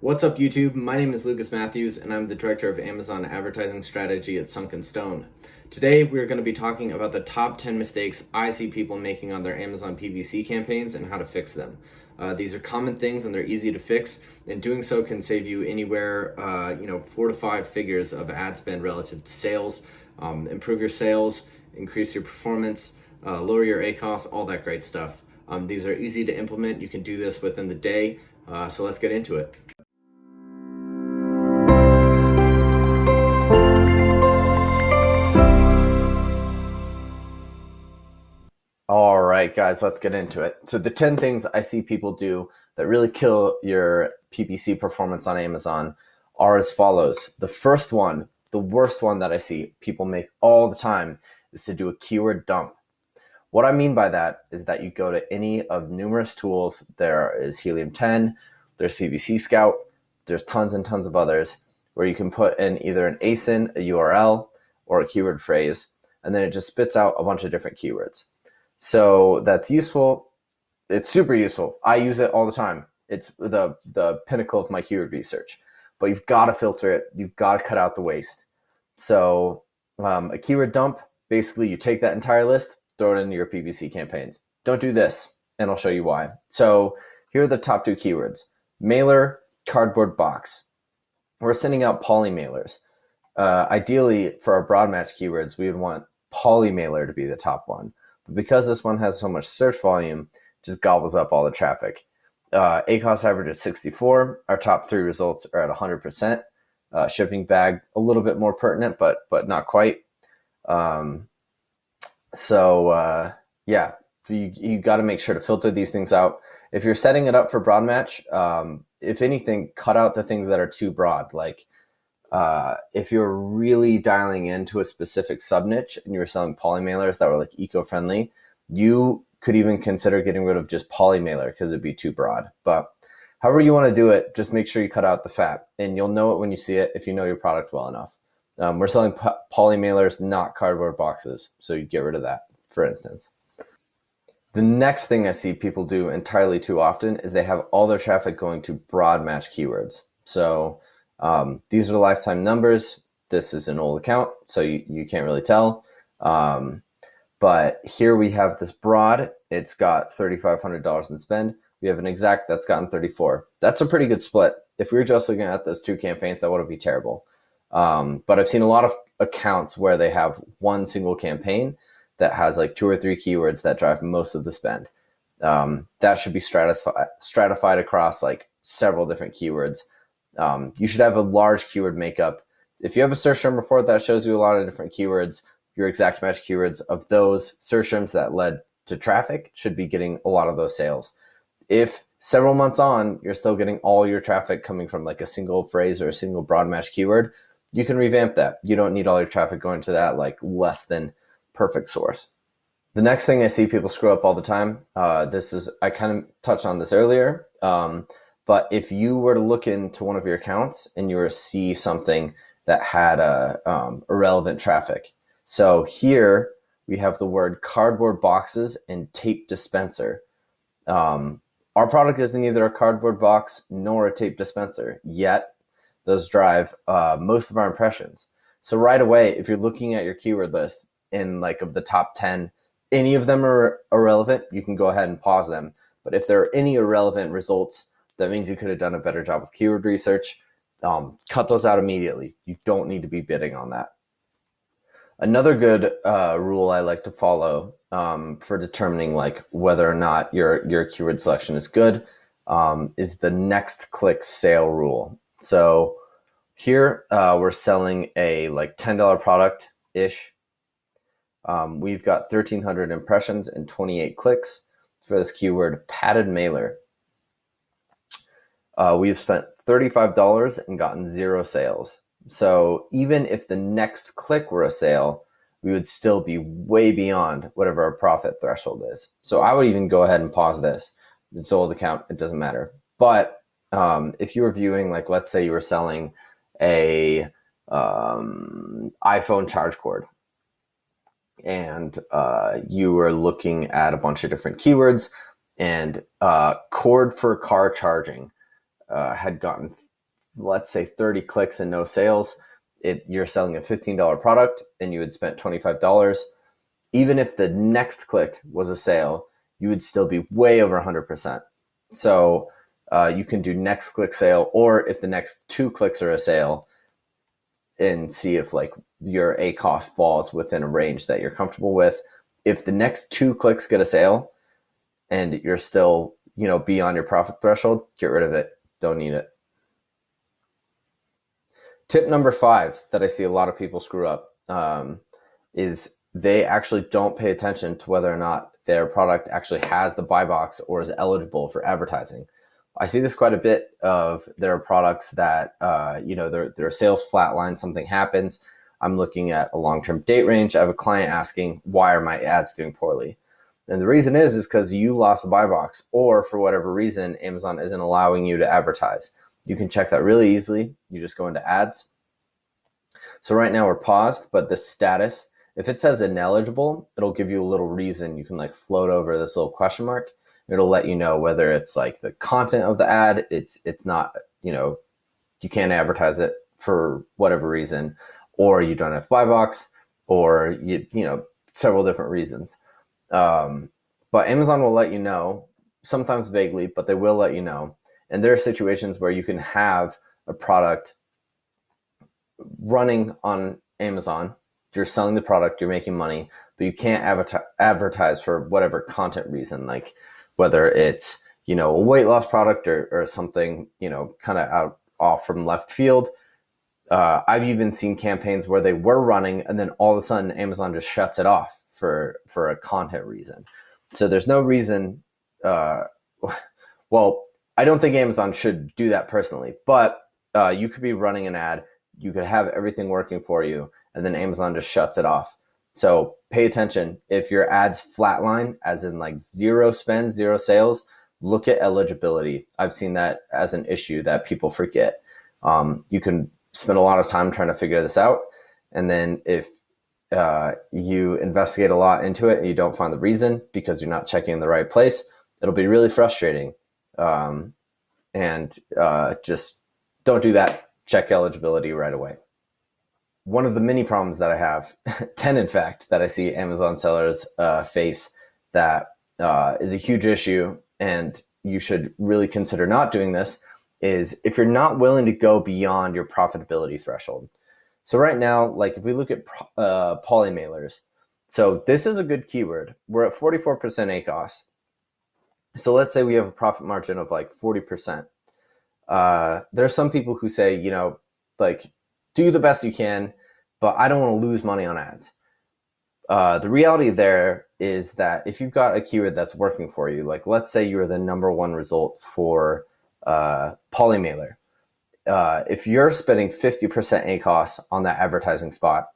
What's up, YouTube? My name is Lucas Matthews, and I'm the Director of Amazon Advertising Strategy at Sunken. Today, we're going to be talking about the top 10 mistakes I see people making on their Amazon PPC campaigns and how to fix them. These are common things and they're easy to fix, and doing so can save you anywhere, 4 to 5 figures of ad spend relative to sales, improve your sales, increase your performance, lower your ACOS, all that great stuff. These are easy to implement. You can do this within the day, so let's get into it. All right, guys, let's get into it. So the 10 things I see people do that really kill your PPC performance on Amazon are as follows. The first one, the worst one that I see people make all the time, is to do a keyword dump. What I mean by that is that you go to any of numerous tools. There is Helium 10, there's PPC Scout, there's tons and tons of others where you can put in either an ASIN, a URL, or a keyword phrase, and then it just spits out a bunch of different keywords. So that's useful. It's super useful. I use it all the time. It's the pinnacle of my keyword research. But you've got to filter it. You've got to cut out the waste. So a keyword dump, basically you take that entire list, throw it into your PPC campaigns. Don't do this, and I'll show you why. So here are the top 2 keywords. Mailer, cardboard box. We're sending out poly mailers. Ideally, for our broad match keywords, we would want poly mailer to be the top one. But because this one has so much search volume, it just gobbles up all the traffic. ACOS average is 64. Our top 3 results are at 100%. Shipping bag, a little bit more pertinent, but not quite. Yeah, you got to make sure to filter these things out. If you're setting it up for broad match, if anything, cut out the things that are too broad. Like if you're really dialing into a specific sub niche and you were selling poly mailers that were like eco-friendly, you could even consider getting rid of just poly mailer because it'd be too broad. But however you want to do it, just make sure you cut out the fat, and you'll know it when you see it if you know your product well enough. We're selling poly mailers, not cardboard boxes, so you get rid of that, for instance. The next thing I see people do entirely too often is they have all their traffic going to broad match keywords. So these are the lifetime numbers. This is an old account, so you can't really tell. But here we have this broad. It's got $3,500 in spend. We have an exact that's gotten 34. That's a pretty good split. If we were just looking at those 2 campaigns, that would be terrible. But I've seen a lot of accounts where they have one single campaign that has like 2 or 3 keywords that drive most of the spend. That should be stratified across like several different keywords. You should have a large keyword makeup. If you have a search term report that shows you a lot of different keywords, your exact match keywords of those search terms that led to traffic should be getting a lot of those sales. If several months on, you're still getting all your traffic coming from like a single phrase or a single broad match keyword, you can revamp that. You don't need all your traffic going to that like less than perfect source. The next thing I see people screw up all the time, I kind of touched on this earlier, but if you were to look into one of your accounts and you were to see something that had irrelevant traffic. So here we have the word cardboard boxes and tape dispenser. Our product is neither a cardboard box nor a tape dispenser, yet those drive most of our impressions. So right away, if you're looking at your keyword list in like of the top 10, any of them are irrelevant, you can go ahead and pause them. But if there are any irrelevant results, that means you could have done a better job of keyword research. Cut those out immediately. You don't need to be bidding on that. Another good rule I like to follow for determining like whether or not your keyword selection is good is the next click sale rule. So here we're selling a like $10 product-ish. We've got 1,300 impressions and 28 clicks for this keyword padded mailer. We've spent $35 and gotten 0 sales. So even if the next click were a sale, we would still be way beyond whatever our profit threshold is. So I would even go ahead and pause this. It's an old account, it doesn't matter. But if you were viewing, like let's say you were selling a iPhone charge cord, and you were looking at a bunch of different keywords, and cord for car charging had gotten let's say 30 clicks and no sales, you're selling a $15 product and you had spent $25. Even if the next click was a sale, you would still be way over 100%. So you can do next click sale, or if the next 2 clicks are a sale, and see if like your ACoS falls within a range that you're comfortable with. If the next 2 clicks get a sale and you're still, beyond your profit threshold, get rid of it. Don't need it. Tip number 5 that I see a lot of people screw up is they actually don't pay attention to whether or not their product actually has the buy box or is eligible for advertising. I see this quite a bit of their products that, their sales flatline, something happens. I'm looking at a long-term date range. I have a client asking, why are my ads doing poorly? And the reason is because you lost the buy box, or for whatever reason, Amazon isn't allowing you to advertise. You can check that really easily. You just go into ads. So right now we're paused, but the status, if it says ineligible, it'll give you a little reason. You can like float over this little question mark. It'll let you know whether it's like the content of the ad, it's not, you can't advertise it for whatever reason, or you don't have buy box, or several different reasons. But Amazon will let you know, sometimes vaguely, but they will let you know. And there are situations where you can have a product running on Amazon. You're selling the product, you're making money, but you can't advertise for whatever content reason, like whether it's, a weight loss product or something, kind of off from left field. I've even seen campaigns where they were running and then all of a sudden Amazon just shuts it off for a content reason. So there's no reason, well, I don't think Amazon should do that personally, but you could be running an ad, you could have everything working for you, and then Amazon just shuts it off. So pay attention. If your ads flatline, as in like 0 spend, 0 sales, look at eligibility. I've seen that as an issue that people forget. You can spend a lot of time trying to figure this out. And then if you investigate a lot into it and you don't find the reason because you're not checking in the right place, it'll be really frustrating. Just don't do that. Check eligibility right away. One of the many problems that I have, 10 in fact, that I see Amazon sellers face that is a huge issue, and you should really consider not doing this, is if you're not willing to go beyond your profitability threshold. So right now, like if we look at poly mailers, so this is a good keyword. We're at 44% ACoS. So let's say we have a profit margin of like 40%. There are some people who say, like, do the best you can, but I don't want to lose money on ads. The reality there is that if you've got a keyword that's working for you, like let's say you're the #1 result for Polymailer. If you're spending 50% ACoS on that advertising spot,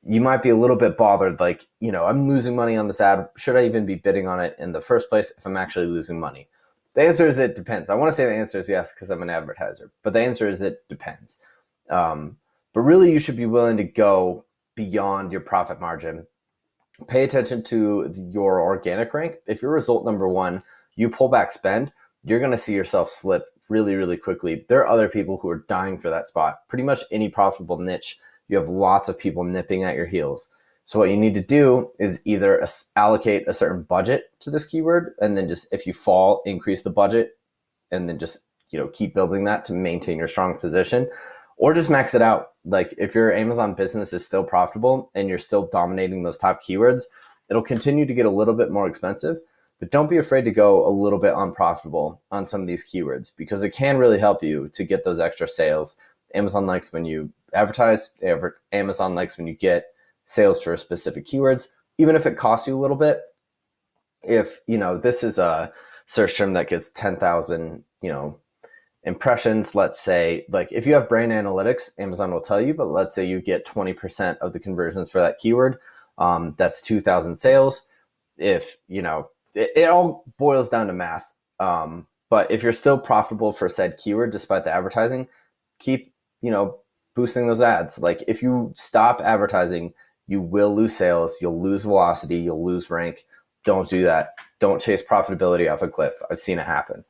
you might be a little bit bothered, like, I'm losing money on this ad. Should I even be bidding on it in the first place if I'm actually losing money? The answer is it depends. I want to say the answer is yes because I'm an advertiser, but the answer is it depends. But really, you should be willing to go beyond your profit margin. Pay attention to your organic rank. If you're result #1, you pull back spend, you're going to see yourself slip really, really quickly. There are other people who are dying for that spot. Pretty much any profitable niche, you have lots of people nipping at your heels. So what you need to do is either allocate a certain budget to this keyword, and then just, if you fall, increase the budget, and then just, keep building that to maintain your strong position, or just max it out. Like if your Amazon business is still profitable and you're still dominating those top keywords, it'll continue to get a little bit more expensive, but don't be afraid to go a little bit unprofitable on some of these keywords because it can really help you to get those extra sales. Amazon likes when you advertise. Amazon likes when you get sales for specific keywords, even if it costs you a little bit. If, this is a search term that gets 10,000, impressions, let's say, like if you have brand analytics, Amazon will tell you, but let's say you get 20% of the conversions for that keyword, that's 2,000 sales. If, it all boils down to math. But if you're still profitable for said keyword, despite the advertising, keep, boosting those ads. Like if you stop advertising, you will lose sales, you'll lose velocity, you'll lose rank. Don't do that. Don't chase profitability off a cliff. I've seen it happen.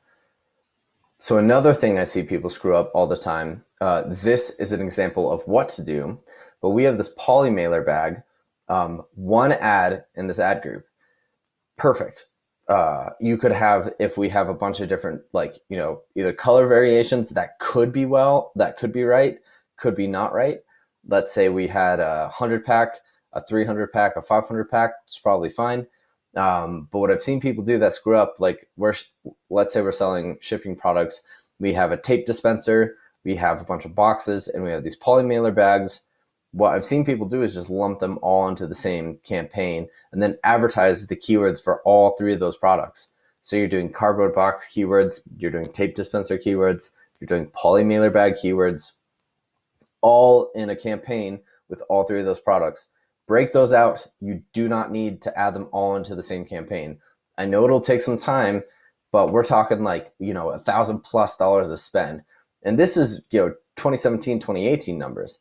So another thing I see people screw up all the time, this is an example of what to do, but we have this poly mailer bag, one ad in this ad group. Perfect. You could have, if we have a bunch of different, like, either color variations that could be right, could be not right. Let's say we had a 100 pack, a 300 pack, a 500 pack, it's probably fine. But what I've seen people do that screw up, like let's say we're selling shipping products. We have a tape dispenser, we have a bunch of boxes, and we have these poly mailer bags. What I've seen people do is just lump them all into the same campaign and then advertise the keywords for all three of those products. So you're doing cardboard box keywords, you're doing tape dispenser keywords, you're doing poly mailer bag keywords, all in a campaign with all three of those products. Break those out. You do not need to add them all into the same campaign. I know it'll take some time, but we're talking like, $1,000+ to spend. And this is, 2017, 2018 numbers.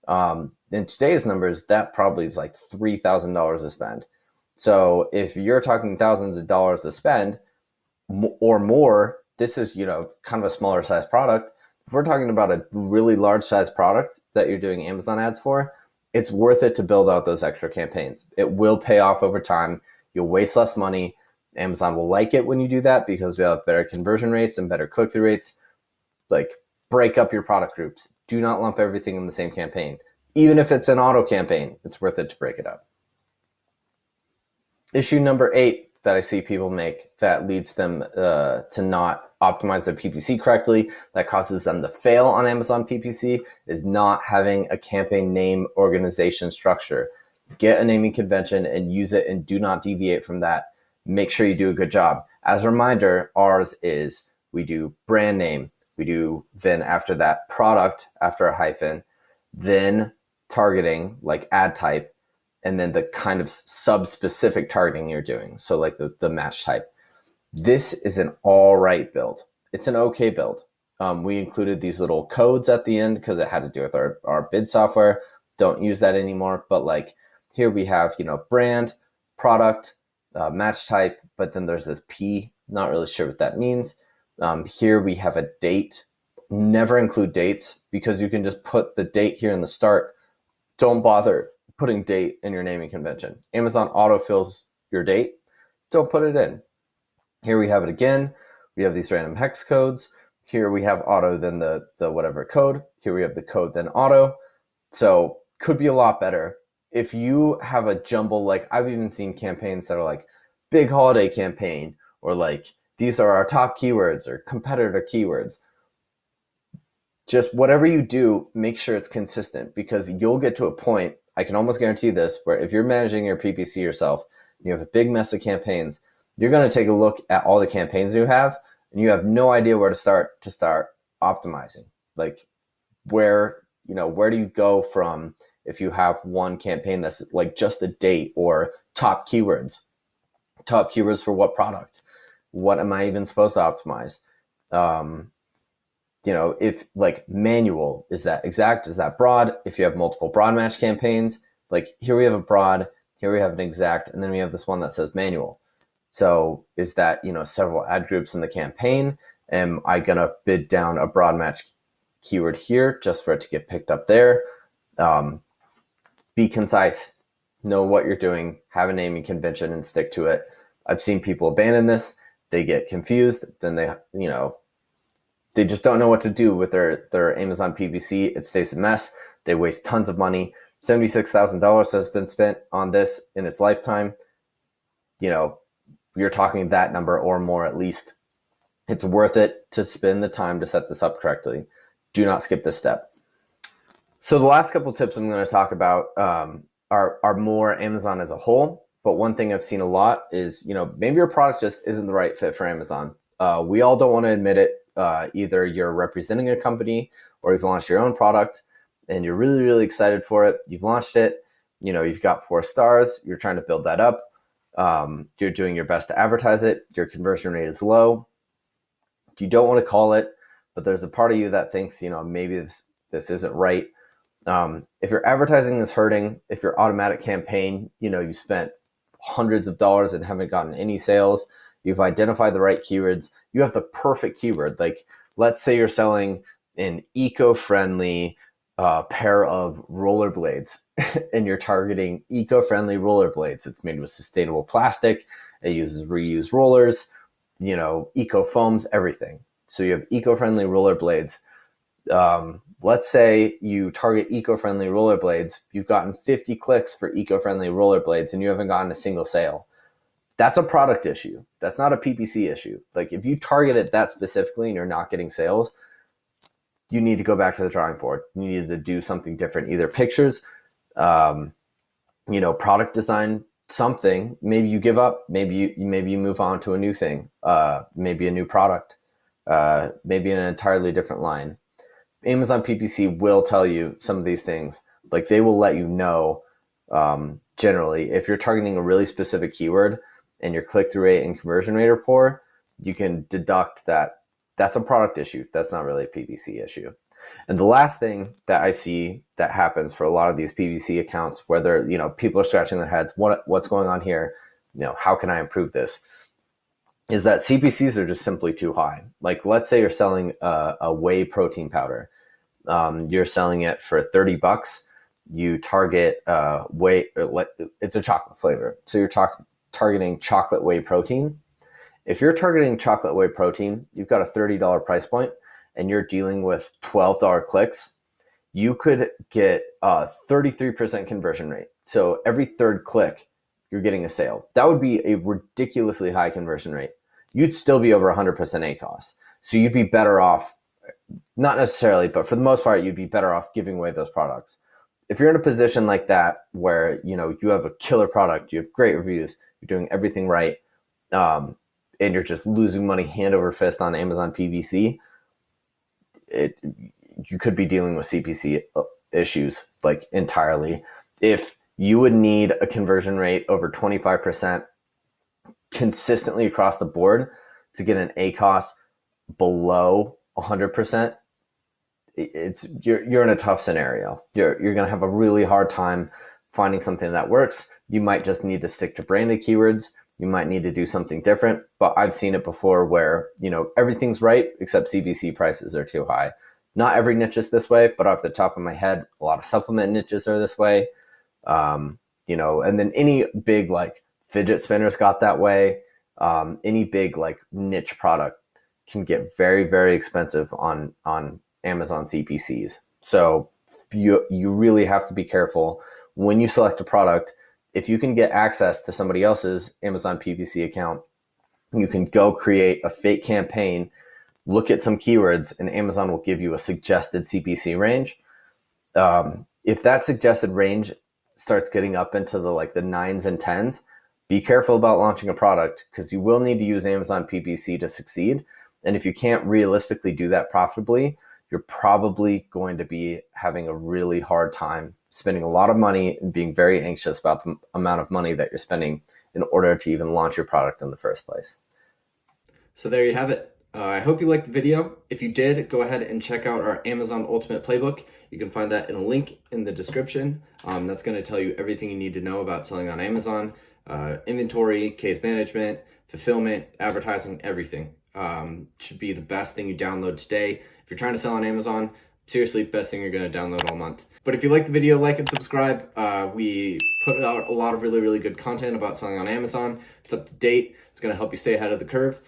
In today's numbers, that probably is like $3,000 to spend. So if you're talking thousands of dollars to spend or more, this is, kind of a smaller size product. If we're talking about a really large size product that you're doing Amazon ads for, it's worth it to build out those extra campaigns. It will pay off over time. You'll waste less money. Amazon will like it when you do that because you'll have better conversion rates and better click-through rates. Like, break up your product groups. Do not lump everything in the same campaign. Even if it's an auto campaign, it's worth it to break it up. Issue number 8 that I see people make that leads them to not optimize their PPC correctly, that causes them to fail on Amazon PPC, is not having a campaign name organization structure. Get a naming convention and use it, and do not deviate from that. Make sure you do a good job. As a reminder, ours is, we do brand name, we do then after that product after a hyphen, then targeting like ad type, and then the kind of sub-specific targeting you're doing. So like the match type. This is an all right build. It's an okay build. We included these little codes at the end because it had to do with our bid software. Don't use that anymore. But like here we have, brand, product, match type, but then there's this P, not really sure what that means. Here we have a date. Never include dates because you can just put the date here in the start. Don't bother putting date in your naming convention. Amazon autofills your date. Don't put it in. Here we have it again. We have these random hex codes. Here we have auto, then the whatever code. Here we have the code, then auto. So could be a lot better. If you have a jumble, like I've even seen campaigns that are like big holiday campaign, or like these are our top keywords or competitor keywords. Just whatever you do, make sure it's consistent, because you'll get to a point, I can almost guarantee this, where if you're managing your PPC yourself, you have a big mess of campaigns, you're going to take a look at all the campaigns you have, and you have no idea where to start optimizing. Like where do you go from if you have one campaign that's like just a date or top keywords for what product? What am I even supposed to optimize? If like manual, is that exact? Is that broad? If you have multiple broad match campaigns, like here we have a broad, here we have an exact, and then we have this one that says manual. So is that, several ad groups in the campaign? Am I going to bid down a broad match keyword here just for it to get picked up there? Be concise, know what you're doing, have a naming convention and stick to it. I've seen people abandon this. They get confused. Then they just don't know what to do with their Amazon PPC. It stays a mess. They waste tons of money. $76,000 has been spent on this in its lifetime. You're talking that number or more at least. It's worth it to spend the time to set this up correctly. Do not skip this step. So the last couple tips I'm going to talk about are more Amazon as a whole. But one thing I've seen a lot is, maybe your product just isn't the right fit for Amazon. We all don't want to admit it. Either you're representing a company or you've launched your own product and you're really, really excited for it. You've launched it. You've got 4 stars. You're trying to build that up. You're doing your best to advertise it. Your conversion rate is low. You don't want to call it, but there's a part of you that thinks, maybe this isn't right. If your advertising is hurting, if your automatic campaign, you spent hundreds of dollars and haven't gotten any sales, you've identified the right keywords, you have the perfect keyword. Like, let's say you're selling an eco-friendly pair of rollerblades and you're targeting eco-friendly rollerblades. It's made with sustainable plastic. It uses reused rollers, eco foams, everything. So you have eco-friendly rollerblades. Let's say you target eco-friendly rollerblades. You've gotten 50 clicks for eco-friendly rollerblades and you haven't gotten a single sale. That's a product issue. That's not a PPC issue. Like if you target it that specifically and you're not getting sales, you need to go back to the drawing board. You need to do something different, either pictures, product design, something. Maybe you give up. Maybe you move on to a new thing. Maybe a new product. Maybe an entirely different line. Amazon PPC will tell you some of these things. Like they will let you know generally if you're targeting a really specific keyword and your click-through rate and conversion rate are poor, you can deduct that that's a product issue. That's not really a PPC issue. And the last thing that I see that happens for a lot of these PPC accounts, where people are scratching their heads, what's going on here? How can I improve this? Is that CPCs are just simply too high. Like let's say you're selling a whey protein powder. You're selling it for $30. You target whey, it's a chocolate flavor. So you're targeting chocolate whey protein. If you're targeting chocolate whey protein, you've got a $30 price point and you're dealing with $12 clicks, you could get a 33% conversion rate. So every third click, you're getting a sale. That would be a ridiculously high conversion rate. You'd still be over 100% ACoS. So you'd be better off, not necessarily, but for the most part, you'd be better off giving away those products. If you're in a position like that where you have a killer product, you have great reviews, you're doing everything right, and you're just losing money hand over fist on Amazon PPC, you could be dealing with CPC issues like entirely. If you would need a conversion rate over 25% consistently across the board to get an ACoS below 100%, you're in a tough scenario. You're going to have a really hard time finding something that works. You might just need to stick to branded keywords. You might need to do something different, but I've seen it before where, everything's right except CPC prices are too high. Not every niche is this way, but off the top of my head, a lot of supplement niches are this way. And then any big like fidget spinners got that way. Any big like niche product can get very, very expensive on Amazon CPCs. So you really have to be careful when you select a product. If you can get access to somebody else's Amazon PPC account, you can go create a fake campaign, look at some keywords, and Amazon will give you a suggested CPC range. If that suggested range starts getting up into the 9s and 10s, be careful about launching a product because you will need to use Amazon PPC to succeed. And if you can't realistically do that profitably, you're probably going to be having a really hard time spending a lot of money and being very anxious about the amount of money that you're spending in order to even launch your product in the first place. So there you have it. I hope you liked the video. If you did, go ahead and check out our Amazon Ultimate Playbook. You can find that in a link in the description. That's going to tell you everything you need to know about selling on Amazon, inventory, case management, fulfillment, advertising, everything. Should be the best thing you download today. If you're trying to sell on Amazon, seriously, best thing you're going to download all month. But if you like the video, like and subscribe. We put out a lot of really, really good content about selling on Amazon. It's up to date. It's going to help you stay ahead of the curve.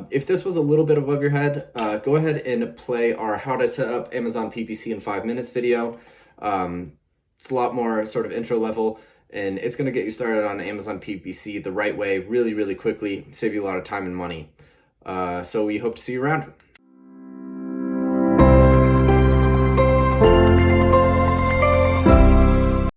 If this was a little bit above your head, go ahead and play our How to Set Up Amazon PPC in 5 Minutes video. It's a lot more sort of intro level, and it's going to get you started on Amazon PPC the right way, really, really quickly, save you a lot of time and money. So we hope to see you around.